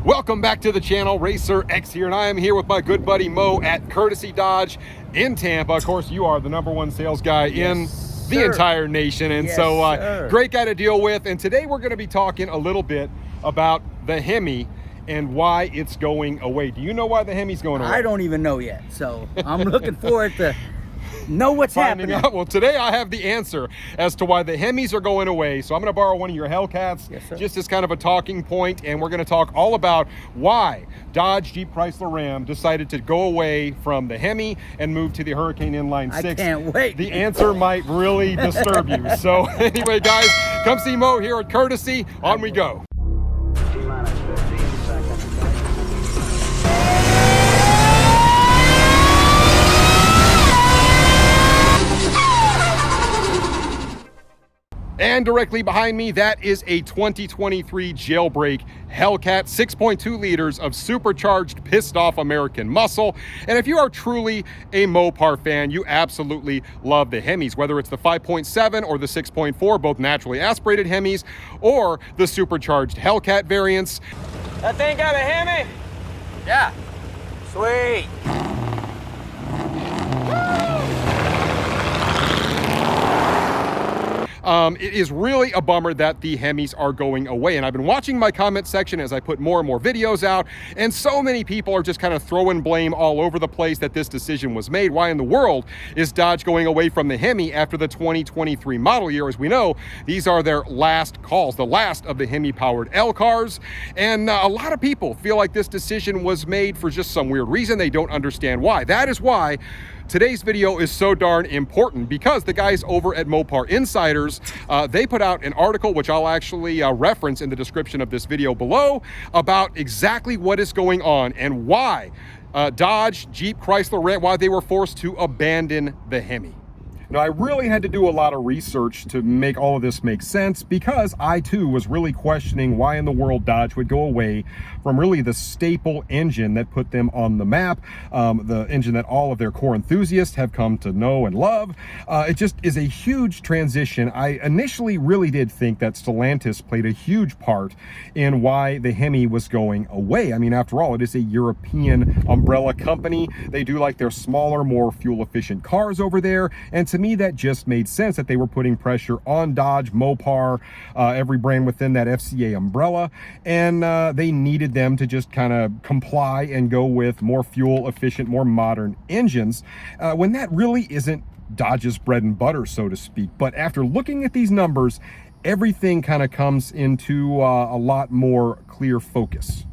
Welcome back to the channel. Racer X here, and I am here with my good buddy Mo at Courtesy Dodge in Tampa. Of course, you are the #1 sales guy in the entire nation, and great guy to deal with. And today we're going to be talking a little bit about the Hemi and why it's going away. Do you know why the Hemi's going away? I don't even know yet, so I'm looking forward to know what's happening. Well, today I have the answer as to why the Hemis are going away. So I'm going to borrow one of your Hellcats, just as kind of a talking point, and we're going to talk all about why Dodge, Jeep, Chrysler, Ram decided to go away from the Hemi and move to the Hurricane Inline 6. I can't wait. The answer might really disturb you. So anyway, guys, come see Mo here at Courtesy. On we go. T-minus 15 seconds. And directly behind me, that is a 2023 jailbreak Hellcat, 6.2 liters of supercharged, pissed off American muscle. And if you are truly a Mopar fan, you absolutely love the Hemis, whether it's the 5.7 or the 6.4, both naturally aspirated Hemis, or the supercharged Hellcat variants. That thing got a Hemi? Yeah. Sweet. It is really a bummer that the Hemis are going away. And I've been watching my comment section as I put more and more videos out, and so many people are just kind of throwing blame all over the place that this decision was made. Why in the world is Dodge going away from the Hemi after the 2023 model year? As we know, these are their last calls, the last of the Hemi-powered L cars. And a lot of people feel like this decision was made for just some weird reason. They don't understand why. That is why today's video is so darn important, because the guys over at Mopar Insiders, they put out an article, which I'll actually reference in the description of this video below, about exactly what is going on and why Dodge, Jeep, Chrysler, Ram, why they were forced to abandon the Hemi. Now, I really had to do a lot of research to make all of this make sense, because I too was really questioning why in the world Dodge would go away from really the staple engine that put them on the map, the engine that all of their core enthusiasts have come to know and love. It just is a huge transition. I initially really did think that Stellantis played a huge part in why the Hemi was going away. I mean, after all, it is a European umbrella company. They do like their smaller, more fuel-efficient cars over there, and to me, that just made sense that they were putting pressure on Dodge, Mopar, every brand within that FCA umbrella, and they needed them to just kind of comply and go with more fuel efficient, more modern engines, when that really isn't Dodge's bread and butter, so to speak. But after looking at these numbers, everything kind of comes into a lot more clear focus.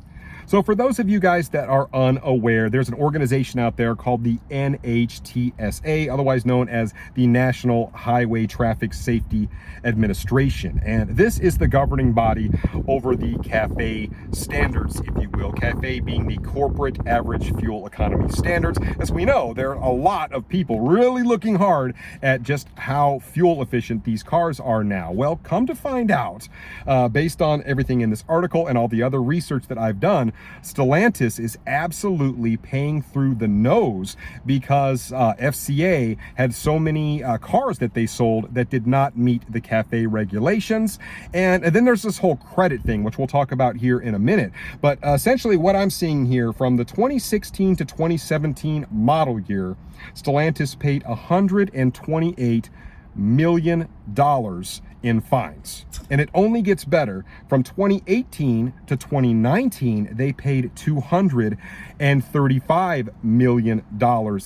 So for those of you guys that are unaware, there's an organization out there called the NHTSA, otherwise known as the National Highway Traffic Safety Administration. And this is the governing body over the CAFE standards, if you will. CAFE being the Corporate Average Fuel Economy Standards. As we know, there are a lot of people really looking hard at just how fuel efficient these cars are now. Well, come to find out, based on everything in this article and all the other research that I've done, Stellantis is absolutely paying through the nose, because FCA had so many cars that they sold that did not meet the CAFE regulations. And then there's this whole credit thing, which we'll talk about here in a minute. But essentially what I'm seeing here, from the 2016 to 2017 model year, Stellantis paid $128 million in fines. And it only gets better. From 2018 to 2019, they paid $235 million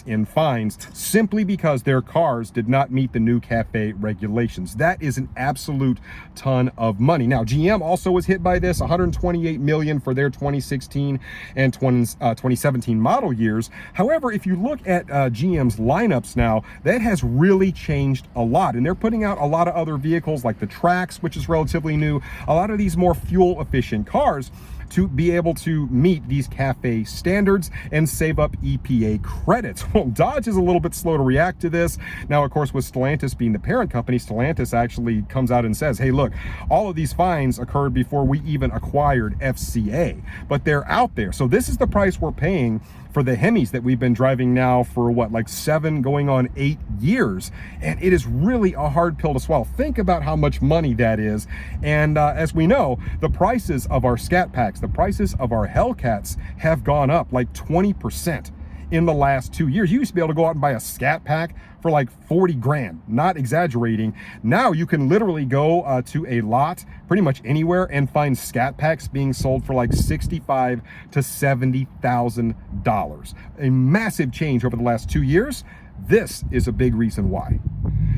in fines, simply because their cars did not meet the new CAFE regulations. That is an absolute ton of money. Now, GM also was hit by this, $128 million for their 2016 and 2017 model years. However, if you look at GM's lineups now, that has really changed a lot, and they're putting out a lot of other vehicles like the Trax, which is relatively new, a lot of these more fuel efficient cars, to be able to meet these CAFE standards and save up EPA credits. Well, Dodge is a little bit slow to react to this. Now, of course, with Stellantis being the parent company, Stellantis actually comes out and says, hey, look, all of these fines occurred before we even acquired FCA, but they're out there. So this is the price we're paying for the Hemis that we've been driving now for what, like 7 going on 8 years. And it is really a hard pill to swallow. Think about how much money that is. And as we know, the prices of our Scat Packs, the prices of our Hellcats have gone up like 20% in the last 2 years. You used to be able to go out and buy a Scat Pack for like 40 grand, not exaggerating. Now you can literally go to a lot pretty much anywhere and find Scat Packs being sold for like $65,000 to $70,000. A massive change over the last 2 years. This is a big reason why.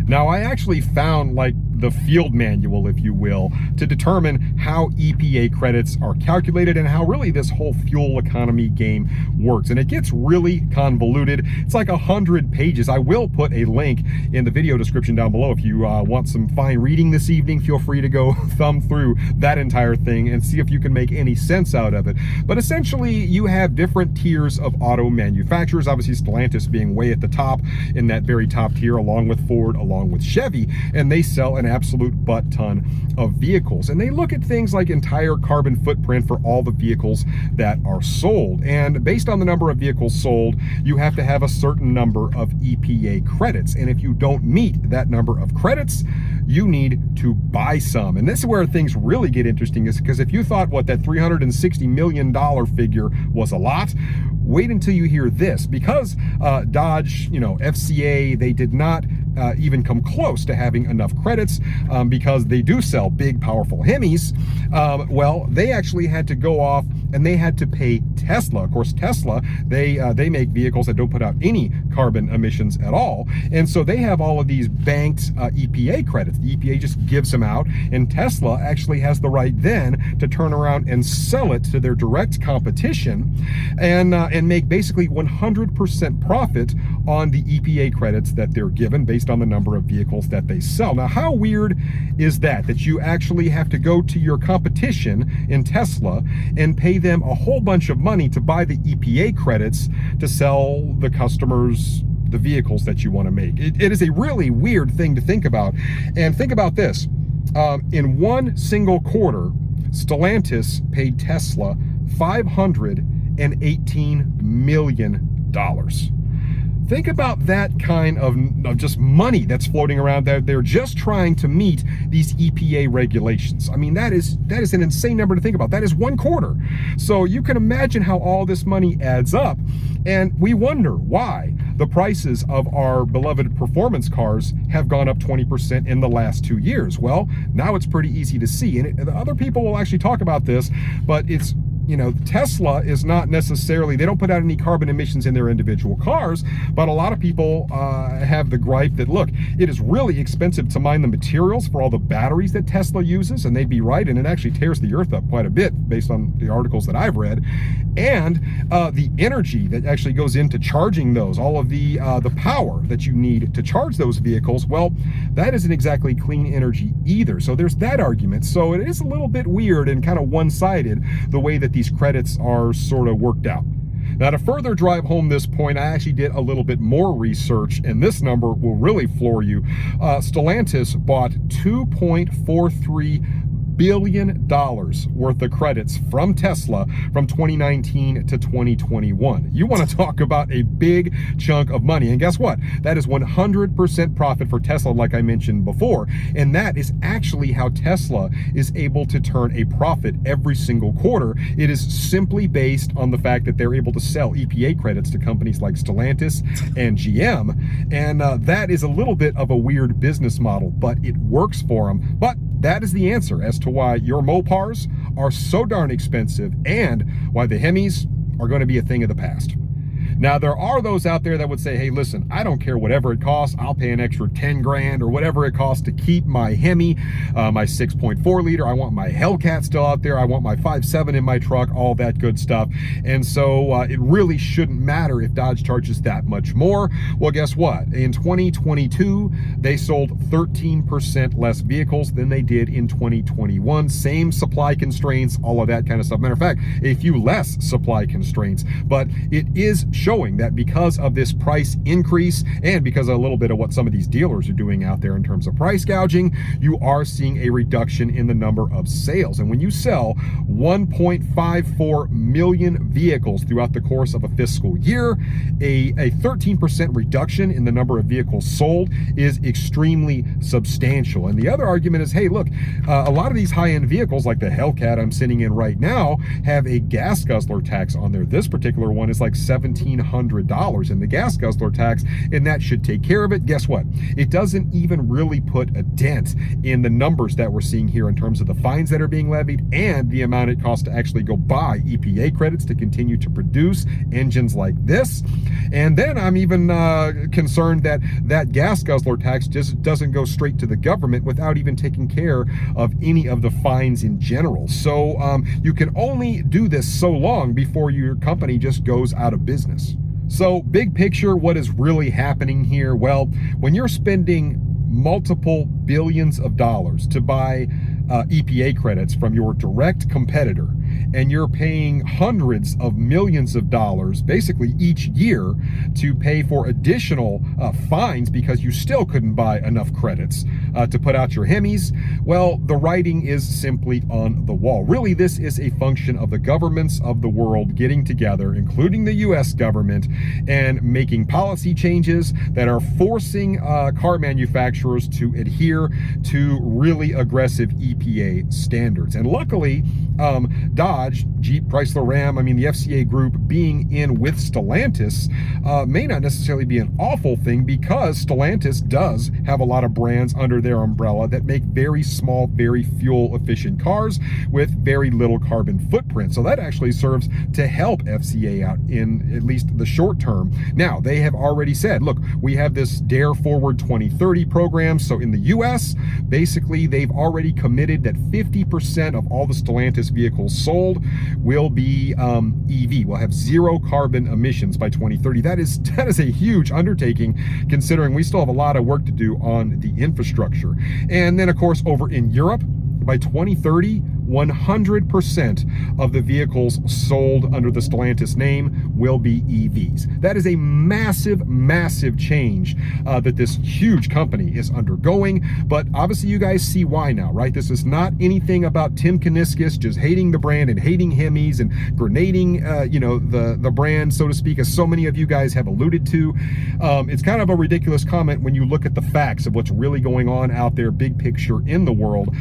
Now, I actually found like the field manual, if you will, to determine how EPA credits are calculated and how really this whole fuel economy game works. And it gets really convoluted. It's like 100 pages. I will put a link in the video description down below. If you want some fine reading this evening, feel free to go thumb through that entire thing and see if you can make any sense out of it. But essentially, you have different tiers of auto manufacturers, obviously Stellantis being way at the top in that very top tier, along with Ford, along with Chevy, and they sell an absolute butt ton of vehicles. And they look at things like entire carbon footprint for all the vehicles that are sold. And based on the number of vehicles sold, you have to have a certain number of EPA credits. And if you don't meet that number of credits, you need to buy some. And this is where things really get interesting, is because if you thought what that $360 million figure was a lot, wait until you hear this. Because Dodge, FCA, they did not even come close to having enough credits because they do sell big, powerful Hemis. Well, they actually had to go off and they had to pay Tesla. Of course, Tesla, they make vehicles that don't put out any carbon emissions at all. And so they have all of these banked EPA credits. The EPA just gives them out, and Tesla actually has the right then to turn around and sell it to their direct competition and make basically 100% profit on the EPA credits that they're given based on the number of vehicles that they sell. Now, how weird is that you actually have to go to your competition in Tesla and pay them a whole bunch of money to buy the EPA credits to sell the customers the vehicles that you want to make? It is a really weird thing to think about. And think about this. In one single quarter, Stellantis paid Tesla $518 million. Think about that kind of just money that's floating around there. They're just trying to meet these EPA regulations. I mean, that is an insane number to think about. That is one quarter. So you can imagine how all this money adds up. And we wonder why the prices of our beloved performance cars have gone up 20% in the last 2 years. Well, now it's pretty easy to see. And other people will actually talk about this, but it's, Tesla is not necessarily, they don't put out any carbon emissions in their individual cars, but a lot of people have the gripe that, look, it is really expensive to mine the materials for all the batteries that Tesla uses, and they'd be right, and it actually tears the earth up quite a bit based on the articles that I've read. And the energy that actually goes into charging those, all of the power that you need to charge those vehicles, well, that isn't exactly clean energy either. So there's that argument. So it is a little bit weird and kind of one-sided the way that these credits are sort of worked out. Now, to further drive home this point, I actually did a little bit more research, and this number will really floor you. Stellantis bought $2.43 billion worth of credits from Tesla from 2019 to 2021. You want to talk about a big chunk of money. And guess what? That is 100% profit for Tesla, like I mentioned before. And that is actually how Tesla is able to turn a profit every single quarter. It is simply based on the fact that they're able to sell EPA credits to companies like Stellantis and GM. And that is a little bit of a weird business model, but it works for them. But that is the answer as to why your Mopars are so darn expensive and why the Hemis are going to be a thing of the past. Now, there are those out there that would say, hey, listen, I don't care whatever it costs. I'll pay an extra 10 grand or whatever it costs to keep my Hemi, my 6.4 liter. I want my Hellcat still out there. I want my 5.7 in my truck, all that good stuff. And so it really shouldn't matter if Dodge charges that much more. Well, guess what? In 2022, they sold 13% less vehicles than they did in 2021. Same supply constraints, all of that kind of stuff. Matter of fact, a few less supply constraints, but it is showing that because of this price increase and because of a little bit of what some of these dealers are doing out there in terms of price gouging, you are seeing a reduction in the number of sales. And when you sell 1.54 million vehicles throughout the course of a fiscal year, a 13% reduction in the number of vehicles sold is extremely substantial. And the other argument is, hey, look, a lot of these high-end vehicles like the Hellcat I'm sitting in right now have a gas guzzler tax on there. This particular one is like $1,700 in the gas guzzler tax, and that should take care of it. Guess what? It doesn't even really put a dent in the numbers that we're seeing here in terms of the fines that are being levied and the amount it costs to actually go buy EPA credits to continue to produce engines like this. And then I'm even concerned that that gas guzzler tax just doesn't go straight to the government without even taking care of any of the fines in general. So you can only do this so long before your company just goes out of business. So big picture, what is really happening here? Well, when you're spending multiple billions of dollars to buy EPA credits from your direct competitor, and you're paying hundreds of millions of dollars basically each year to pay for additional fines because you still couldn't buy enough credits to put out your Hemis, well, the writing is simply on the wall. Really, this is a function of the governments of the world getting together, including the US government, and making policy changes that are forcing car manufacturers to adhere to really aggressive EPA standards. And luckily, Dodge, Jeep, Chrysler, Ram, I mean, the FCA group being in with Stellantis may not necessarily be an awful thing, because Stellantis does have a lot of brands under their umbrella that make very small, very fuel efficient cars with very little carbon footprint. So that actually serves to help FCA out in at least the short term. Now, they have already said, look, we have this Dare Forward 2030 program. So in the US, basically, they've already committed that 50% of all the Stellantis vehicles sold will be EV, will have zero carbon emissions by 2030. That is a huge undertaking, considering we still have a lot of work to do on the infrastructure. And then, of course, over in Europe, by 2030, 100% of the vehicles sold under the Stellantis name will be EVs. That is a massive, massive change that this huge company is undergoing. But obviously you guys see why now, right? This is not anything about Tim Kuniskis just hating the brand and hating Hemis and grenading, the brand, so to speak, as so many of you guys have alluded to. It's kind of a ridiculous comment when you look at the facts of what's really going on out there, big picture in the world,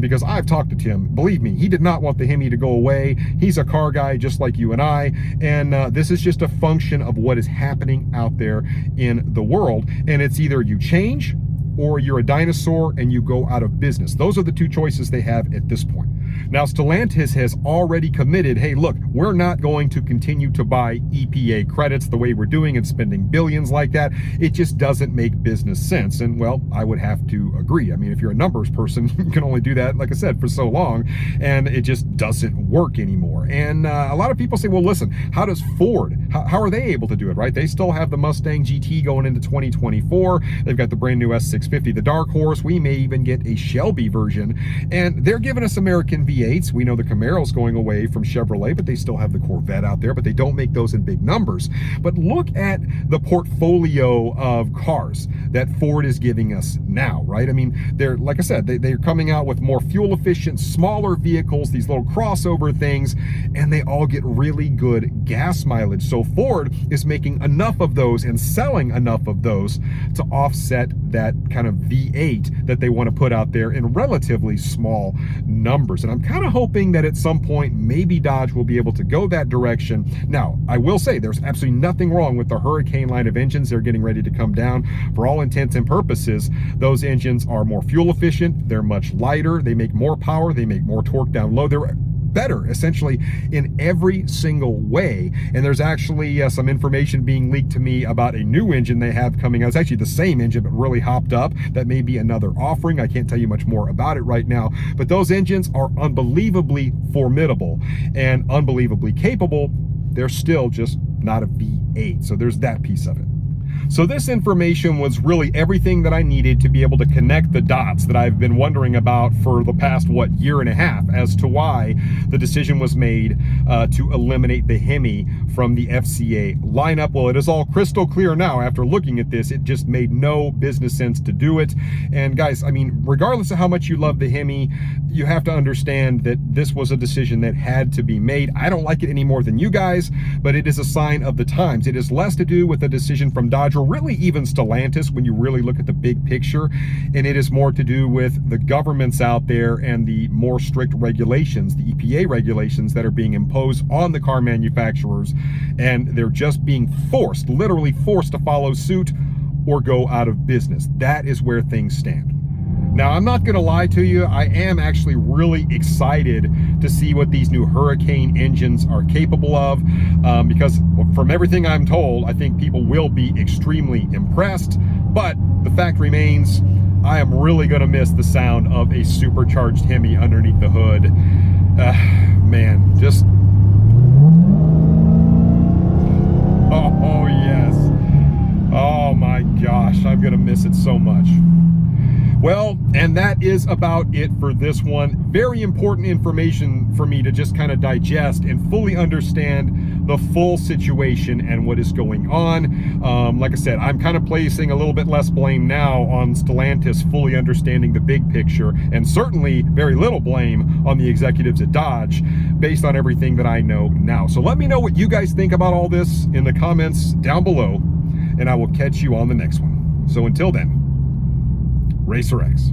because I've talked to Tim. Believe me, he did not want the Hemi to go away. He's a car guy just like you and I, and this is just a function of what is happening out there in the world. And it's either you change or you're a dinosaur and you go out of business. Those are the two choices they have at this point. Now, Stellantis has already committed, hey, look, we're not going to continue to buy EPA credits the way we're doing and spending billions like that. It just doesn't make business sense. And well, I would have to agree. I mean, if you're a numbers person, you can only do that, like I said, for so long, and it just doesn't work anymore. And a lot of people say, well, listen, how does Ford, how are they able to do it, right? They still have the Mustang GT going into 2024. They've got the brand new S650, the dark horse. We may even get a Shelby version, and they're giving us American V8s. We know the Camaro's going away from Chevrolet, but they still have the Corvette out there, but they don't make those in big numbers. But look at the portfolio of cars that Ford is giving us now, right? I mean, they're, like I said, they're coming out with more fuel efficient, smaller vehicles, these little crossover things, and they all get really good gas mileage. So Ford is making enough of those and selling enough of those to offset that kind of V8 that they want to put out there in relatively small numbers. And I'm kind of hoping that at some point, maybe Dodge will be able to go that direction. Now, I will say there's absolutely nothing wrong with the Hurricane line of engines. They're getting ready to come down. For all intents and purposes, those engines are more fuel efficient. They're much lighter. They make more power. They make more torque down low. They're better essentially in every single way. And there's actually some information being leaked to me about a new engine they have coming out. It's actually the same engine, but really hopped up. That may be another offering. I can't tell you much more about it right now, but those engines are unbelievably formidable and unbelievably capable. They're still just not a V8. So there's that piece of it. So this information was really everything that I needed to be able to connect the dots that I've been wondering about for the past, year and a half, as to why the decision was made to eliminate the Hemi from the FCA lineup. Well, it is all crystal clear now after looking at this. It just made no business sense to do it. And guys, I mean, regardless of how much you love the Hemi, you have to understand that this was a decision that had to be made. I don't like it any more than you guys, but it is a sign of the times. It is less to do with a decision from Dodge, or really even Stellantis when you really look at the big picture, and it is more to do with the governments out there and the more strict regulations, the EPA regulations that are being imposed on the car manufacturers, and they're just being forced, literally forced to follow suit or go out of business. That is where things stand. Now, I'm not gonna lie to you, I am actually really excited to see what these new Hurricane engines are capable of, because from everything I'm told, I think people will be extremely impressed, but the fact remains, I am really gonna miss the sound of a supercharged Hemi underneath the hood. Man, just... Oh, yes. Oh my gosh, I'm gonna miss it so much. Well, and that is about it for this one. Very important information for me to just kind of digest and fully understand the full situation and what is going on. Like I said, I'm kind of placing a little bit less blame now on Stellantis fully understanding the big picture, and certainly very little blame on the executives at Dodge based on everything that I know now. So let me know what you guys think about all this in the comments down below, and I will catch you on the next one. So until then, Racer X.